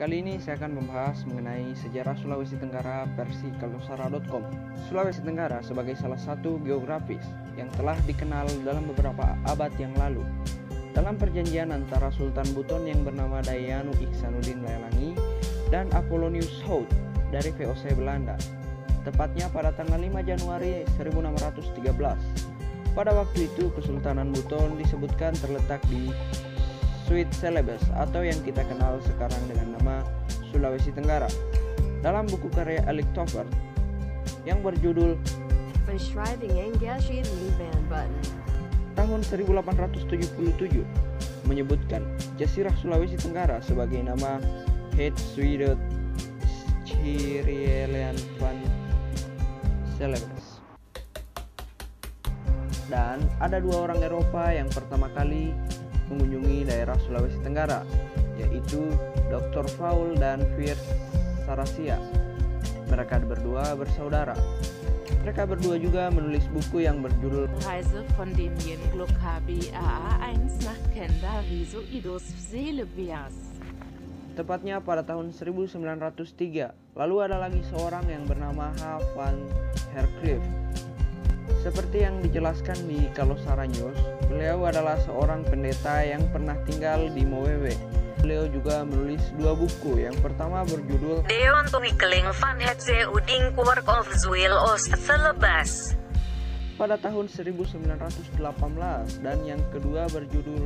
Kali ini saya akan membahas mengenai sejarah Sulawesi Tenggara versi kalosara.com. Sulawesi Tenggara sebagai salah satu geografis yang telah dikenal dalam beberapa abad yang lalu. Dalam perjanjian antara Sultan Buton yang bernama Dayanu Iksanuddin Lelangi dan Apollonius Hout dari VOC Belanda, tepatnya pada tanggal 5 Januari 1613. Pada waktu itu Kesultanan Buton disebutkan terletak di Sweet Celebes atau yang kita kenal sekarang dengan nama Sulawesi Tenggara. Dalam buku karya Elik Tover yang berjudul tahun 1877 menyebutkan Jazirah Sulawesi Tenggara sebagai nama Het Swedet Chirielean van Celebes. Dan ada dua orang Eropa yang pertama kali mengunjungi daerah Sulawesi Tenggara, yaitu Dr. Faul dan Fierce Sarasia. Mereka berdua bersaudara. Mereka berdua juga menulis buku yang berjudul Reise von dem Jengluk HBAA1 nach Kendarizoidos Celebias. Tepatnya pada tahun 1903. Lalu ada lagi seorang yang bernama H. van Hercreef. Seperti yang dijelaskan di Kalosara News, beliau adalah seorang pendeta yang pernah tinggal di Mowewe. Beliau juga menulis dua buku. Yang pertama berjudul De Ontwikkeling van het Zeeuwdingwerk of Zuil Oost Celebes pada tahun 1918 dan yang kedua berjudul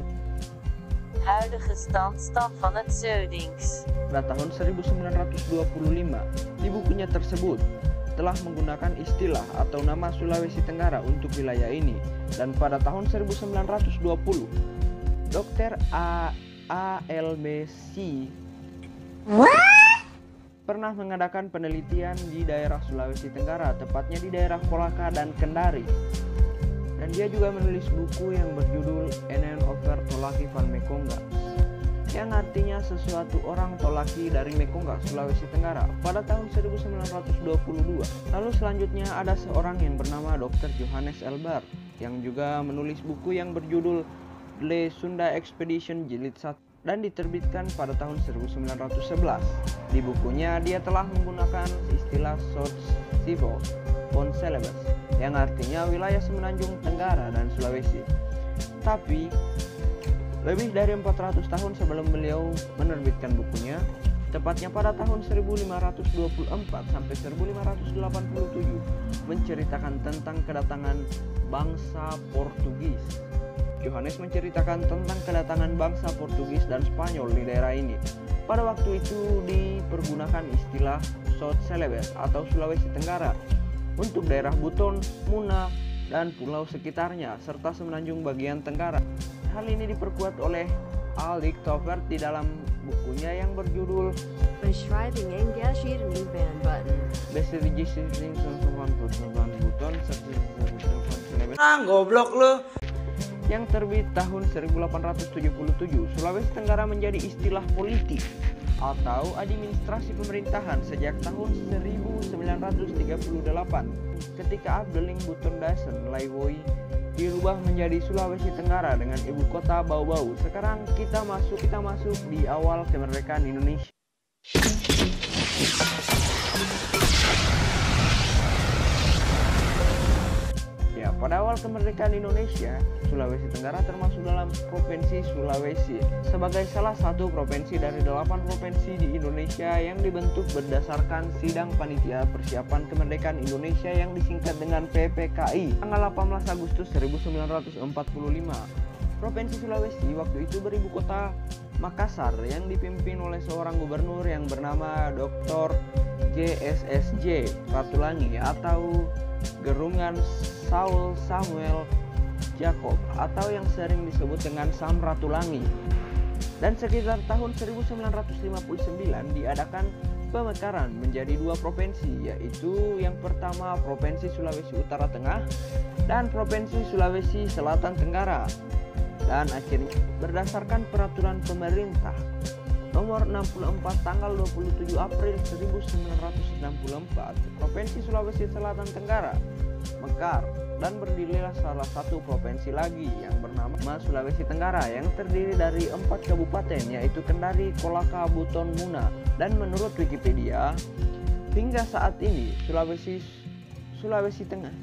Huidige Standstaf van het Zeudings pada tahun 1925. Di bukunya tersebut telah menggunakan istilah atau nama Sulawesi Tenggara untuk wilayah ini, dan pada tahun 1920 Dr. ALBC pernah mengadakan penelitian di daerah Sulawesi Tenggara, tepatnya di daerah Kolaka dan Kendari, dan dia juga menulis buku yang berjudul Enen over Tolaki van Mekonga, yang artinya sesuatu orang Tolaki dari Mekonga, Sulawesi Tenggara pada tahun 1922. Lalu selanjutnya ada seorang yang bernama Dr. Johannes Elbar yang juga menulis buku yang berjudul Le Sunda Expedition Jilid 1 dan diterbitkan pada tahun 1911. Di bukunya dia telah menggunakan istilah South Sivo von Celebes yang artinya wilayah semenanjung Tenggara dan Sulawesi. Tapi lebih dari 400 tahun sebelum beliau menerbitkan bukunya, tepatnya pada tahun 1524 sampai 1587, menceritakan tentang kedatangan bangsa Portugis. Johannes menceritakan tentang kedatangan bangsa Portugis dan Spanyol di daerah ini. Pada waktu itu dipergunakan istilah South Celebes atau Sulawesi Tenggara untuk daerah Buton, Muna, dan pulau sekitarnya serta semenanjung bagian Tenggara. Hal ini diperkuat oleh Elik Tover di dalam bukunya yang berjudul Goblok lu. Yang terbit tahun 1877. Sulawesi Tenggara menjadi istilah politik atau administrasi pemerintahan sejak tahun 1938 ketika Abdeling Buton Dasen Laiwoi dirubah menjadi Sulawesi Tenggara dengan ibu kota Bau-Bau. Sekarang kita masuk di awal kemerdekaan Indonesia. Ya, pada awal kemerdekaan Indonesia, Sulawesi Tenggara termasuk dalam Provinsi Sulawesi sebagai salah satu provinsi dari 8 provinsi di Indonesia yang dibentuk berdasarkan Sidang Panitia Persiapan Kemerdekaan Indonesia yang disingkat dengan PPKI tanggal 18 Agustus 1945. Provinsi Sulawesi waktu itu beribu kota Makassar yang dipimpin oleh seorang gubernur yang bernama Dr. JSSJ Ratulangi atau Gerungan Saul Samuel Jacob atau yang sering disebut dengan Sam Ratulangi. Dan sekitar tahun 1959 diadakan pemekaran menjadi dua provinsi, yaitu yang pertama Provinsi Sulawesi Utara Tengah dan Provinsi Sulawesi Selatan Tenggara. Dan akhirnya berdasarkan peraturan pemerintah nomor 64 tanggal 27 April 1964, Provinsi Sulawesi Selatan Tenggara mekar dan berdirilah salah satu provinsi lagi yang bernama Sulawesi Tenggara yang terdiri dari 4 kabupaten yaitu Kendari, Kolaka, Buton, Muna. Dan menurut Wikipedia, hingga saat ini Sulawesi Tengah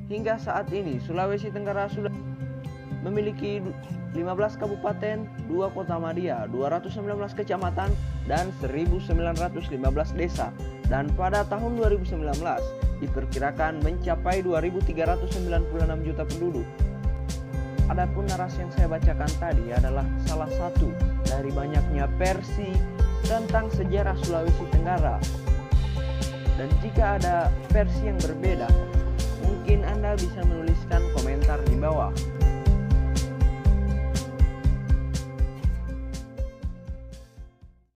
hingga saat ini Sulawesi Tenggara sudah memiliki 15 kabupaten, 2 kota madya, 219 kecamatan, dan 1915 desa. Dan pada tahun 2019 diperkirakan mencapai 2.396 juta penduduk. Adapun narasi yang saya bacakan tadi adalah salah satu dari banyaknya versi tentang sejarah Sulawesi Tenggara. Dan jika ada versi yang berbeda, mungkin Anda bisa menuliskan komentar di bawah.